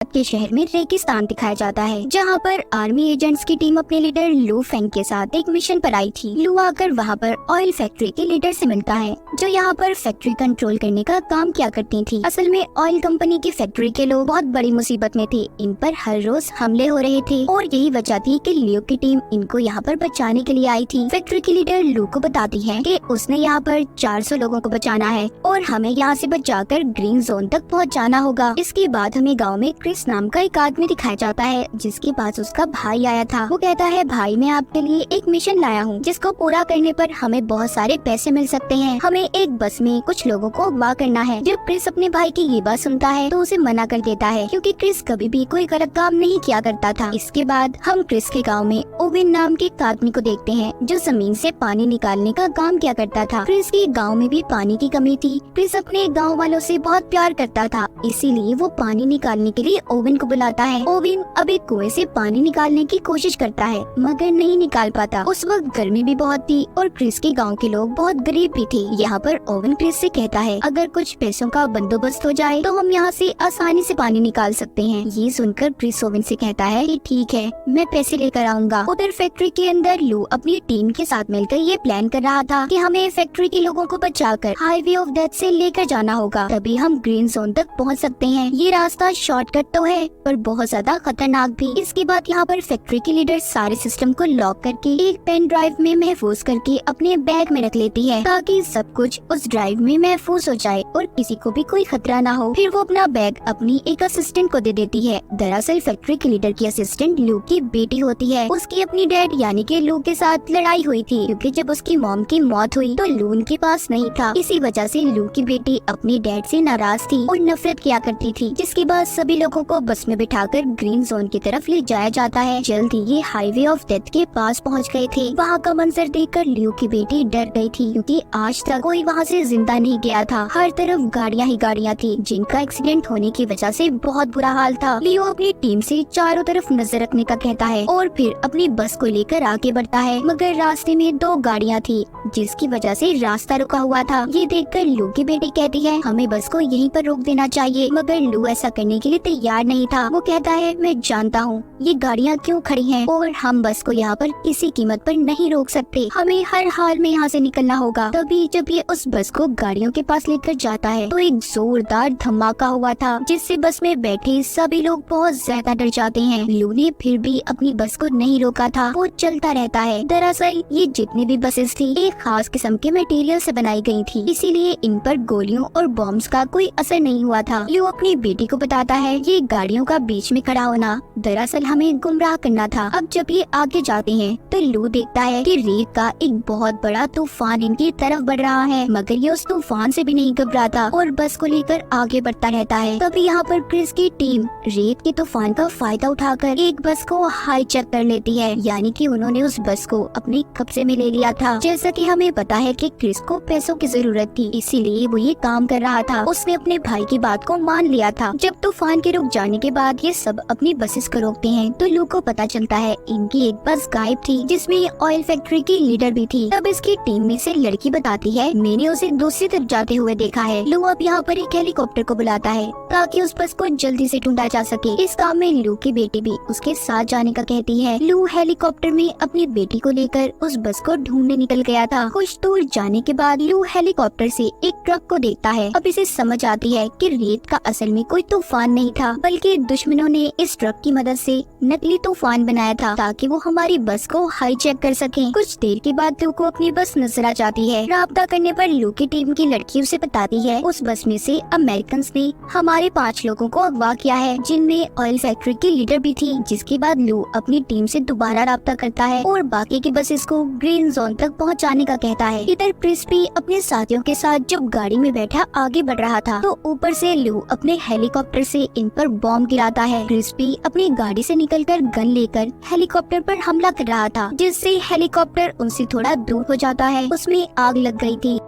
के शहर में रेगिस्तान दिखाया जाता है, जहाँ पर आर्मी एजेंट्स की टीम अपने लीडर लू फेंग के साथ एक मिशन पर आई थी। लू आकर वहाँ पर ऑयल फैक्ट्री के लीडर से मिलता है, जो यहाँ पर फैक्ट्री कंट्रोल करने का काम किया करती थी। असल में ऑयल कंपनी की फैक्ट्री के लोग बहुत बड़ी मुसीबत में थे। इन पर हर रोज हमले हो रहे थे और यही वजह थी कि लियो की टीम इनको यहाँ पर बचाने के लिए आई थी। फैक्ट्री की लीडर लू को बताती है कि उसने यहाँ पर 400 लोगों को बचाना है और हमें यहाँ से बचाकर ग्रीन जोन तक पहुँच जाना होगा। इसके बाद हमें गाँव में क्रिस नाम का एक आदमी दिखाया जाता है, जिसके पास उसका भाई आया था। वो कहता है, भाई मैं आपके लिए एक मिशन लाया हूँ, जिसको पूरा करने पर हमें बहुत सारे पैसे मिल सकते हैं। हमें एक बस में कुछ लोगों को अगवा करना है। जब क्रिस अपने भाई की ये बात सुनता है तो उसे मना कर देता है, क्योंकि क्रिस कभी भी कोई गलत काम नहीं किया करता था। इसके बाद हम क्रिस के गाँव में ओवेन नाम के एक आदमी को देखते हैं, जो जमीन से पानी निकालने का काम किया करता था। क्रिस के गाँव में भी पानी की कमी थी। क्रिस अपने गाँव वालों से बहुत प्यार करता था, इसीलिए वो पानी निकालने के लिए ओवेन को बुलाता है। ओवेन अब एक कुएं से पानी निकालने की कोशिश करता है, मगर नहीं निकाल पाता। उस वक्त गर्मी भी बहुत थी और क्रिस के गांव के लोग बहुत गरीब भी थे। यहाँ पर ओवेन क्रिस से कहता है, अगर कुछ पैसों का बंदोबस्त हो जाए तो हम यहाँ से आसानी से पानी निकाल सकते हैं। ये सुनकर क्रिस ओवेन से कहता है कि ठीक है, मैं पैसे लेकर आऊंगा। उधर फैक्ट्री के अंदर लू अपनी टीम के साथ मिलकर ये प्लान कर रहा था कि हमें फैक्ट्री के लोगों को बचाकर हाईवे ऑफ डेथ से लेकर जाना होगा, तभी हम ग्रीन जोन तक पहुँच सकते हैं। ये रास्ता शॉर्टकट तो है पर बहुत ज्यादा खतरनाक भी। इसके बाद यहाँ पर फैक्ट्री की लीडर सारे सिस्टम को लॉक करके एक पेन ड्राइव में महफूज करके अपने बैग में रख लेती है, ताकि सब कुछ उस ड्राइव में महफूज हो जाए और किसी को भी कोई खतरा ना हो। फिर वो अपना बैग अपनी एक असिस्टेंट को दे देती है। दरअसल फैक्ट्री की लीडर की असिस्टेंट लू की बेटी होती है। उसकी अपनी डैड यानी कि लू के साथ लड़ाई हुई थी, क्योंकि जब उसकी मॉम की मौत हुई तो लू उनके पास नहीं था। इसी वजह से लू की बेटी अपनी डैड से नाराज थी और नफरत किया करती थी। जिसके बाद सभी लोगों को बस में बिठाकर ग्रीन जोन की तरफ ले जाया जाता है। जल्दी ये हाईवे ऑफ डेथ के पास पहुंच गए थे। वहाँ का मंजर देखकर लियो की बेटी डर गई थी, क्योंकि आज तक कोई वहाँ से जिंदा नहीं गया था। हर तरफ गाड़ियाँ ही गाड़ियाँ थी, जिनका एक्सीडेंट होने की वजह से बहुत बुरा हाल था। लियो अपनी टीम से चारों तरफ नजर रखने का कहता है और फिर अपनी बस को लेकर आगे बढ़ता है, मगर रास्ते में 2 गाड़ियाँ थी, जिसकी वजह से रास्ता रुका हुआ था। ये देखकर लू की बेटी कहती है, हमें बस को यहीं पर रोक देना चाहिए, मगर लू ऐसा करने के लिए तैयार नहीं था। वो कहता है, मैं जानता हूँ ये गाड़ियाँ क्यों खड़ी हैं और हम बस को यहाँ पर किसी कीमत पर नहीं रोक सकते। हमें हर हाल में यहाँ से निकलना होगा। तभी जब ये उस बस को गाड़ियों के पास लेकर जाता है तो एक जोरदार धमाका हुआ था, जिससे बस में बैठे सभी लोग बहुत ज्यादा डर जाते हैं। लू ने फिर भी अपनी बस को नहीं रोका था, वो चलता रहता है। दरअसल ये जितनी भी बसेस थी एक खास किस्म के मटेरियल से बनाई गई थी, इसीलिए इन पर गोलियों और बॉम्ब्स का कोई असर नहीं हुआ था। लू अपनी बेटी को बताता है, ये गाड़ियों का बीच में खड़ा होना दरअसल हमें गुमराह करना था। अब जब ये आगे जाते हैं तो लू देखता है कि रेत का एक बहुत बड़ा तूफान इनकी तरफ बढ़ रहा है, मगर ये उस तूफान से भी नहीं घबराता और बस को लेकर आगे बढ़ता रहता है। तभी यहाँ पर क्रिस की टीम रेत के तूफान का फायदा उठाकर एक बस को हाईजैक कर लेती है, यानी कि उन्होंने उस बस को अपने कब्जे में ले लिया था। जैसा कि हमें पता है कि क्रिस को पैसों की जरूरत थी, इसीलिए वो ये काम कर रहा था। उसने अपने भाई की बात को मान लिया था। जब तूफान के रुक जाने के बाद ये सब अपनी बसेस को रोकते हैं तो लू को पता चलता है इनकी एक बस गायब थी, जिसमें ऑयल फैक्ट्री की लीडर भी थी। तब इसकी टीम में से लड़की बताती है, मैंने उसे दूसरी तरफ जाते हुए देखा है। लू अब यहाँ पर एक हेलीकॉप्टर को बुलाता है ताकि उस बस को जल्दी से ढूंढा जा सके। इस काम में लू की बेटी भी उसके साथ जाने का कहती है। लू हेलीकॉप्टर में अपनी बेटी को लेकर उस बस को ढूंढने निकल गया था। कुछ दूर जाने के बाद लू हेलीकॉप्टर से एक ट्रक को देखता है। अब इसे समझ आती है कि रेत का असल में कोई तूफान नहीं था, बल्कि दुश्मनों ने इस ट्रक की मदद से नकली तूफान बनाया था, ताकि वो हमारी बस को हाईजैक कर सकें। कुछ देर के बाद लू को अपनी बस नजर आ जाती है। राब्ता करने पर लू की टीम की लड़की उसे बताती है, उस बस में से अमेरिकन ने हमारे 5 लोगों को अगवा किया है, जिनमें ऑयल फैक्ट्री की लीडर भी थी। जिसके बाद लू अपनी टीम से दोबारा राब्ता करता है और बाकी की बसेस को ग्रीन जोन तक पहुंचाने का कहता है। इधर क्रिस भी अपने साथियों के साथ जब गाड़ी में बैठा आगे बढ़ रहा था तो ऊपर से लू अपने हेलीकॉप्टर से इन पर बॉम्ब गिराता है। क्रिस भी अपनी गाड़ी से निकलकर गन लेकर हेलीकॉप्टर पर हमला कर रहा था, जिससे हेलीकॉप्टर उनसे थोड़ा दूर हो जाता है। उसमें आग लग गई थी।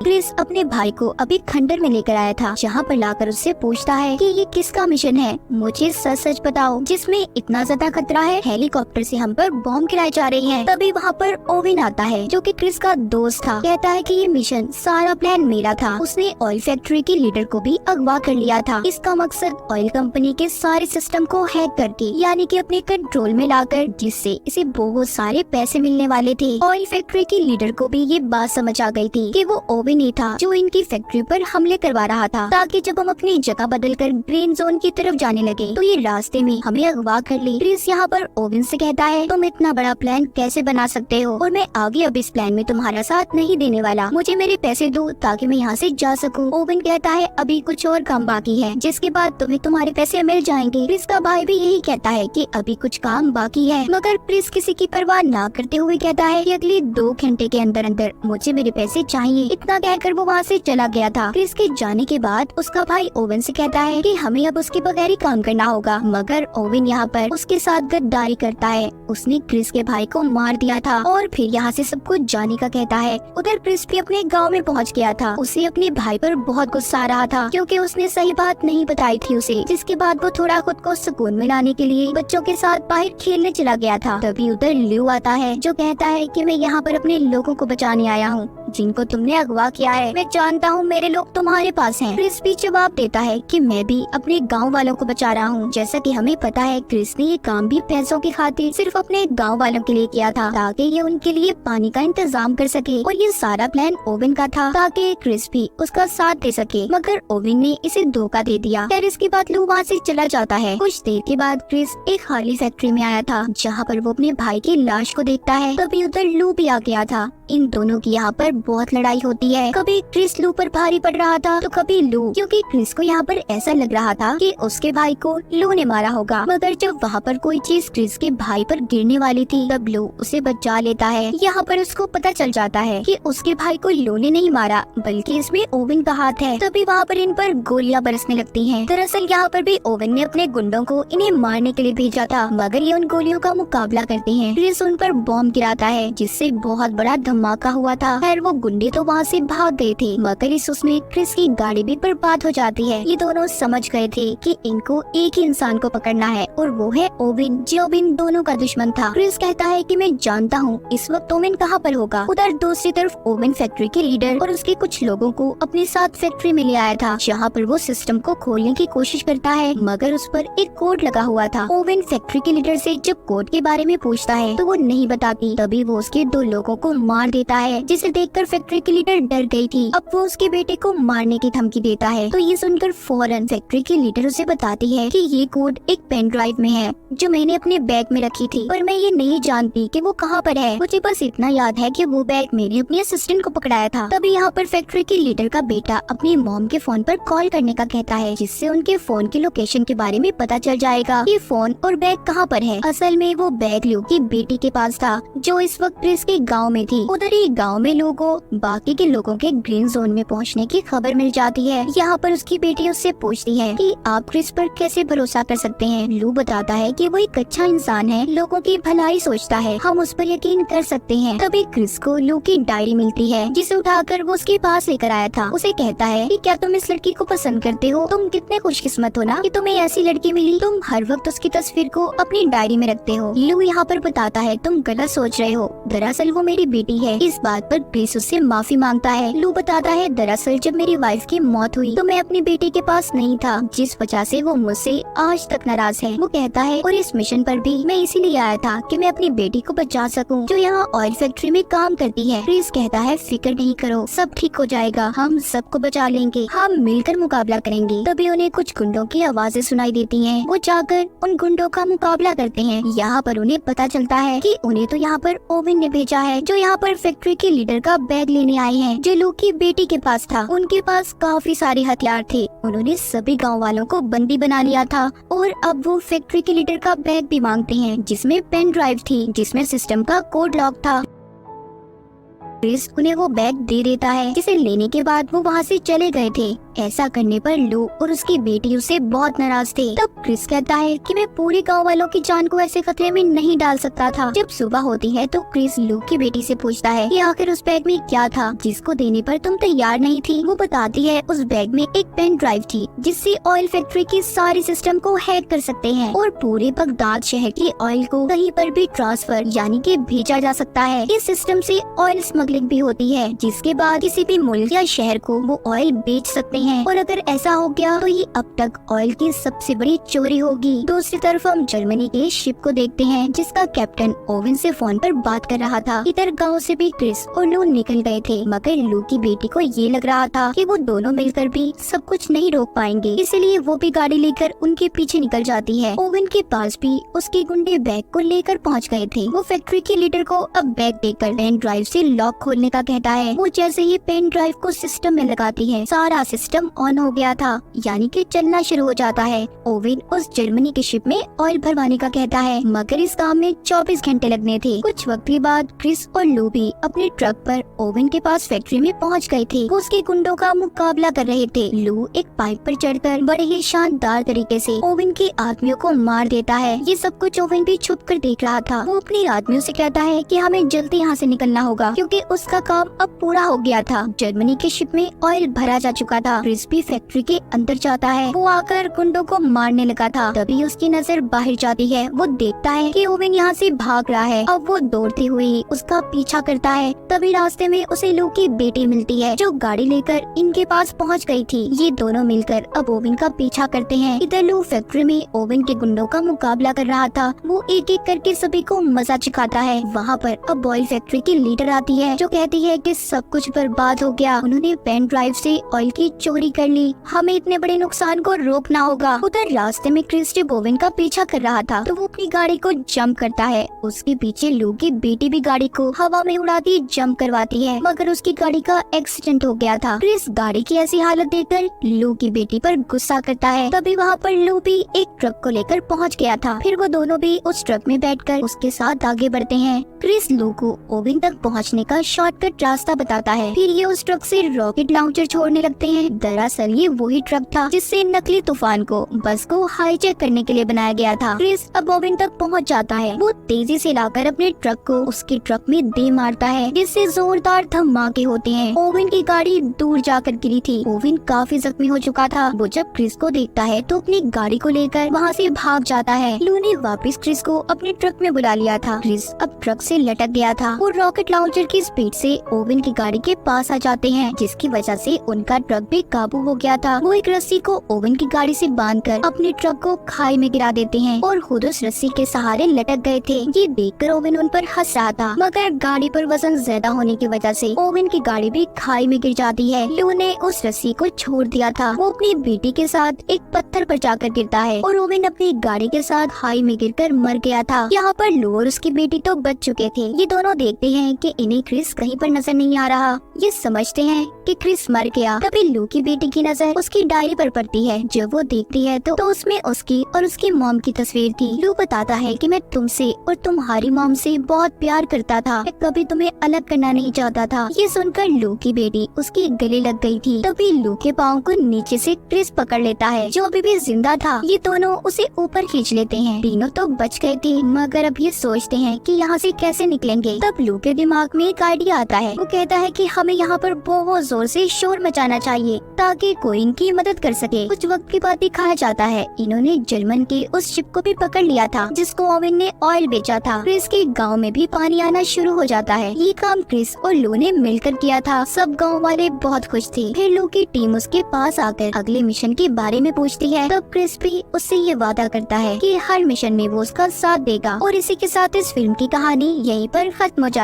क्रिस अपने भाई को अभी खंडर में लेकर आया था, जहाँ पर लाकर उससे पूछता है कि ये किसका मिशन है, मुझे सच सच बताओ जिसमें इतना ज्यादा खतरा है, हेलीकॉप्टर से हम पर बॉम्ब गिराई जा रही है। तभी वहाँ पर ओवेन आता है जो कि क्रिस का दोस्त था। कहता है कि ये मिशन सारा प्लान मेरा था, उसने ऑयल फैक्ट्री के लीडर को भी अगवा कर लिया था। इसका मकसद ऑयल कंपनी के सारे सिस्टम को हैक करके यानी कि अपने कंट्रोल में लाकर, जिससे इसे बहुत सारे पैसे मिलने वाले थे। ऑयल फैक्ट्री के लीडर को भी ये बात समझ आ गई थी कि वो ओवेन ही था जो इनकी फैक्ट्री पर हमले करवा रहा था, ताकि जब हम अपनी जगह बदलकर ग्रीन जोन की तरफ जाने लगे तो ये रास्ते में हमें अगवा कर ले। क्रिस यहाँ पर ओवेन से कहता है तुम इतना बड़ा प्लान कैसे बना सकते हो, और मैं आगे अब इस प्लान में तुम्हारा साथ नहीं देने वाला, मुझे मेरे पैसे दो ताकि मैं यहाँ से जा सकूँ। ओवेन कहता है अभी कुछ और काम बाकी है, जिसके बाद तुम्हें तुम्हारे पैसे मिल जाएंगे। क्रिस का भाई भी यही कहता है कि अभी कुछ काम बाकी है, मगर क्रिस किसी की परवाह ना करते हुए कहता है कि अगले 2 घंटे के अंदर अंदर मुझे मेरे पैसे चाहिए। इतना कहकर वो वहाँ से चला गया था। क्रिस के जाने के बाद उसका भाई ओवेन से कहता है कि हमें अब उसके बगैर ही काम करना होगा, मगर ओवेन यहाँ पर उसके साथ गद्दारी करता है। उसने क्रिस के भाई को मार दिया था और फिर यहाँ से सब कुछ जाने का कहता है। उधर क्रिस भी अपने गाँव में पहुँच गया था। उसे अपने भाई पर बहुत गुस्सा आ रहा था क्योंकि उसने सही बात नहीं बताई थी उसे, जिसके बाद वो थोड़ा खुद को सुकून में लाने के लिए बच्चों के साथ बाहर खेलने चला गया था। तभी उधर ल्यू आता है जो कहता है कि मैं यहाँ पर अपने लोगों को बचाने आया हूँ जिनको तुमने अगवा किया है, मैं जानता हूँ मेरे लोग तुम्हारे पास हैं। क्रिस भी जवाब देता है कि मैं भी अपने गांव वालों को बचा रहा हूँ। जैसा कि हमें पता है क्रिस ने ये काम भी पैसों की खातिर सिर्फ अपने गांव वालों के लिए किया था, ताकि ये उनके लिए पानी का इंतजाम कर सके, और ये सारा प्लान ओवेन का था ताकि क्रिस भी उसका साथ दे सके, मगर ओवेन ने इसे धोखा दे दिया। फिर इसके बाद लू वहाँ से चला जाता है। कुछ देर के बाद क्रिस एक खाली फैक्ट्री में आया था जहाँ पर वो अपने भाई की लाश को देखता है। तभी उधर लू भी आ गया था। इन दोनों की यहाँ पर बहुत लड़ाई होती है। कभी क्रिस लू पर भारी पड़ रहा था तो कभी लू, क्योंकि क्रिस को यहाँ पर ऐसा लग रहा था कि उसके भाई को लू ने मारा होगा, मगर जब वहाँ पर कोई चीज क्रिस के भाई पर गिरने वाली थी तब लू उसे बचा लेता है। यहाँ पर उसको पता चल जाता है कि उसके भाई को लू ने नहीं मारा बल्कि इसमें ओवेन का हाथ है। तभी वहाँ पर इन पर गोलियां बरसने लगती हैं। दरअसल यहाँ पर भी ओवेन ने अपने गुंडों को इन्हें मारने के लिए भेजा था, मगर ये उन गोलियों का मुकाबला करते हैं। क्रिस उन पर बॉम्ब गिराता है जिससे बहुत बड़ा धमाका हुआ था। खैर वो गुंडे तो वहाँ से भाग गए थे, मगर इस उसमें क्रिस की गाड़ी भी बर्बाद हो जाती है। ये दोनों समझ गए थे कि इनको एक ही इंसान को पकड़ना है और वो है ओवेन, जो इन दोनों का दुश्मन था। क्रिस कहता है कि मैं जानता हूँ इस वक्त ओवेन कहाँ पर होगा। उधर दूसरी तरफ ओवेन फैक्ट्री के लीडर और उसके कुछ लोगों को अपने साथ फैक्ट्री में ले आया था, जहाँ पर वो सिस्टम को खोलने की कोशिश करता है, मगर उस पर एक कोड लगा हुआ था। ओवेन फैक्ट्री के लीडर से जब कोड के बारे में पूछता है तो वो नहीं बताती। तभी वो उसके 2 लोगों को मार देता है, जिसे देखकर फैक्ट्री की लीडर डर गई थी। अब वो उसके बेटे को मारने की धमकी देता है। तो ये सुनकर फौरन फैक्ट्री की लीडर उसे बताती है कि ये कोड एक पेन ड्राइव में है जो मैंने अपने बैग में रखी थी, पर मैं ये नहीं जानती कि वो कहाँ पर है। मुझे बस इतना याद है कि वो बैग मैंने अपने असिस्टेंट को पकड़ाया था। तभी यहाँ पर फैक्ट्री के लीडर का बेटा अपनी मॉम के फोन पर कॉल करने का कहता है, जिससे उनके फोन की लोकेशन के बारे में पता चल जाएगा कि फोन और बैग कहाँ पर है। असल में वो बैग ल्यू की बेटी के पास था जो इस वक्त क्रिस के गाँव में थी। उधर ही गाँव में लोगों बाकी के लोगों के ग्रीन जोन में पहुंचने की खबर मिल जाती है। यहाँ पर उसकी बेटी उससे पूछती है कि आप क्रिस पर कैसे भरोसा कर सकते हैं। लू बताता है कि वो एक अच्छा इंसान है, लोगों की भलाई सोचता है, हम उस पर यकीन कर सकते हैं। तभी क्रिस को लू की डायरी मिलती है जिसे उठाकर वो उसके पास लेकर आया था। उसे कहता है कि क्या तुम इस लड़की को पसंद करते हो, तुम कितने खुशकिस्मत हो ना कि तुम्हें ऐसी लड़की मिली, तुम हर वक्त उसकी तस्वीर को अपनी डायरी में रखते हो। लू यहाँ पर बताता है तुम गलत सोच रहे हो, दरअसल वो मेरी बेटी है। इस बात पर क्रिस उससे माफी मांगता है। लू बताता है दरअसल जब मेरी वाइफ की मौत हुई तो मैं अपनी बेटी के पास नहीं था, जिस वजह से वो मुझसे आज तक नाराज है। वो कहता है और इस मिशन पर भी मैं इसीलिए आया था कि मैं अपनी बेटी को बचा सकूं, जो यहाँ ऑयल फैक्ट्री में काम करती है। क्रिस कहता है फिक्र नहीं करो, सब ठीक हो जाएगा, हम सबको बचा लेंगे, हम मिलकर मुकाबला करेंगे। तभी उन्हें कुछ गुंडों की आवाजें सुनाई देती हैं। वो जाकर उन गुंडों का मुकाबला करते हैं। यहाँ पर उन्हें पता चलता है कि उन्हें तो यहाँ पर ओवेन ने भेजा है, जो यहाँ पर फैक्ट्री के लीडर का बैग लेने आए हैं जो लू की बेटी के पास था। उनके पास काफी सारे हथियार थे। उन्होंने सभी गांव वालों को बंदी बना लिया था और अब वो फैक्ट्री के लीडर का बैग भी मांगते हैं जिसमें पेन ड्राइव थी जिसमें सिस्टम का कोड लॉक था। क्रिस उन्हें वो बैग दे देता है, जिसे लेने के बाद वो वहाँ से चले गए थे। ऐसा करने पर लू और उसकी बेटी उससे बहुत नाराज थे। तब क्रिस कहता है कि मैं पूरे गाँव वालों की जान को ऐसे खतरे में नहीं डाल सकता था। जब सुबह होती है तो क्रिस लू की बेटी से पूछता है कि आखिर उस बैग में क्या था जिसको देने पर तुम तैयार नहीं थी। वो बताती है उस बैग में एक पेन ड्राइव थी जिससे ऑयल फैक्ट्री की सारी सिस्टम को हैक कर सकते हैं और पूरे बगदाद शहर की ऑयल को कहीं पर भी ट्रांसफर यानी कि भेजा जा सकता है। इस सिस्टम से ऑयल स्मगलिंग भी होती है जिसके बाद किसी भी मुल्क या शहर को वो ऑयल बेच सकते हैं और अगर ऐसा हो गया तो ये अब तक ऑयल की सबसे बड़ी चोरी होगी। दूसरी तरफ हम जर्मनी के शिप को देखते हैं जिसका कैप्टन ओवेन से फोन पर बात कर रहा था। इधर गाँव से भी क्रिस और लू निकल गए थे मगर लू की बेटी को ये लग रहा था कि वो दोनों मिलकर भी सब कुछ नहीं रोक पाएंगे, इसलिए वो भी गाड़ी लेकर उनके पीछे निकल जाती है। ओवेन के पास भी उसके गुंडे बैग को लेकर पहुंच गए थे। वो फैक्ट्री के लीडर को अब बैग देकर पेन ड्राइव से लॉक खोलने का कहता है। वो जैसे ही पेन ड्राइव को सिस्टम में लगाती है सारा सिस्टम ऑन हो गया था यानी कि चलना शुरू हो जाता है। ओवेन उस जर्मनी के शिप में ऑयल भरवाने का कहता है मगर इस काम में 24 घंटे लगने थे। कुछ वक्त के बाद क्रिस और लू भी अपने ट्रक पर ओवेन के पास फैक्ट्री में पहुंच गए थे। वो उसके गुंडों का मुकाबला कर रहे थे। लू एक पाइप पर चढ़कर बड़े ही शानदार तरीके से ओवेन के आदमियों को मार देता है। ये सब कुछ ओवेन भी छुप कर देख रहा था। वो अपने आदमियों से कहता है कि हमें जल्दी यहाँ से निकलना होगा क्योंकि उसका काम अब पूरा हो गया था। जर्मनी के शिप में ऑयल भरा जा चुका था। क्रिस भी फैक्ट्री के अंदर जाता है। वो आकर गुंडों को मारने लगा था। तभी उसकी नजर बाहर जाती है। वो देखता है कि ओवेन यहाँ से भाग रहा है। अब वो दौड़ते हुए उसका पीछा करता है। तभी रास्ते में उसे लू की बेटी मिलती है जो गाड़ी लेकर इनके पास पहुँच गई थी। ये दोनों मिलकर अब ओवेन का पीछा करते हैं। इधर लू फैक्ट्री में ओवेन के गुंडों का मुकाबला कर रहा था। वो एक एक करके सभी को मजा चिखाता है। वहाँ पर अब ऑयल फैक्ट्री की लीडर आती है जो कहती है कि सब कुछ बर्बाद हो गया। उन्होंने पेन ड्राइव से ऑयल की चोरी कर ली। हमें इतने बड़े नुकसान को रोकना होगा। उधर रास्ते में क्रिस जब ओवेन का पीछा कर रहा था तो वो अपनी गाड़ी को जंप करता है। उसके पीछे लू की बेटी भी गाड़ी को हवा में उड़ाती जंप करवाती है मगर उसकी गाड़ी का एक्सीडेंट हो गया था। क्रिस गाड़ी की ऐसी हालत देखकर लू की बेटी पर गुस्सा करता है। तभी वहाँ पर लू भी एक ट्रक को लेकर पहुँच गया था। फिर वो दोनों भी उस ट्रक में बैठकर उसके साथ आगे बढ़ते हैं। क्रिस लू को ओवेन तक पहुँचने का शॉर्टकट रास्ता बताता है। फिर ये उस ट्रक से रॉकेट लॉन्चर छोड़ने लगते हैं। दरअसल ये वही ट्रक था जिससे नकली तूफान को बस को हाईजैक करने के लिए बनाया गया था। क्रिस अब ओवेन तक पहुँच जाता है। वो तेजी से लाकर अपने ट्रक को उसके ट्रक में दे मारता है जिससे जोरदार धमाके होते हैं। ओवेन की गाड़ी दूर जाकर गिरी थी। ओवेन काफी जख्मी हो चुका था। वो जब क्रिस को देखता है तो अपनी गाड़ी को लेकर वहाँ से भाग जाता है। लू ने वापस क्रिस को अपने ट्रक में बुला लिया था। क्रिस अब ट्रक से लटक गया था। वो रॉकेट लॉन्चर की स्पीड से ओवेन की गाड़ी के पास आ जाते हैं जिसकी वजह से उनका ट्रक भी काबू हो गया था। वो एक रस्सी को ओवेन की गाड़ी से बांधकर अपने ट्रक को खाई में गिरा देते हैं और खुद उस रस्सी के सहारे लटक गए थे। ये देखकर ओवेन उन पर हंस रहा था मगर गाड़ी पर वजन ज्यादा होने की वजह से ओवेन की गाड़ी भी खाई में गिर जाती है। लू ने उस रस्सी को छोड़ दिया था। वो अपनी बेटी के साथ एक पत्थर पर जाकर गिरता है और ओवेन अपनी गाड़ी के साथ खाई में गिरकर मर गया था। यहाँ पर लू और उसकी बेटी तो बच चुके थे। ये दोनों देखते हैं कि इन्हें क्रिस कहीं पर नजर नहीं आ रहा। ये समझते हैं कि क्रिस मर गया। तभी लू की बेटी की नजर उसकी डायरी पर पड़ती है। जब वो देखती है तो उसमें उसकी और उसकी मॉम की तस्वीर थी। लू बताता है कि मैं तुमसे और तुम्हारी मॉम से बहुत प्यार करता था। मैं कभी तुम्हें अलग करना नहीं चाहता था। ये सुनकर लू की बेटी उसके गले लग गई थी। तभी लू के पाँव को नीचे से क्रिस पकड़ लेता है जो अभी भी जिंदा था। ये दोनों उसे ऊपर खींच लेते हैं। तीनों तो बच गए थे मगर अब ये सोचते हैं कि यहाँ से कैसे निकलेंगे। तब लू के दिमाग में एक आइडिया आता है। वो कहता है कि हमें यहाँ पर बहुत जोर से शोर मचाना चाहिए ताकि कोई इनकी मदद कर सके। कुछ वक्त के बाद दिखाया जाता है इन्होंने जर्मन के उस शिप को भी पकड़ लिया था जिसको ओवेन ने ऑयल बेचा था। क्रिस के गाँव में भी पानी आना शुरू हो जाता है। ये काम क्रिस और लू ने मिलकर किया था। सब गाँव वाले बहुत खुश थे। फिर लू की टीम उसके पास आकर अगले मिशन के बारे में पूछती है। तब क्रिस भी उससे ये वादा करता है कि हर मिशन में वो उसका साथ देगा। और इसी के साथ इस फिल्म की कहानी यहीं पर खत्म हो जाती है।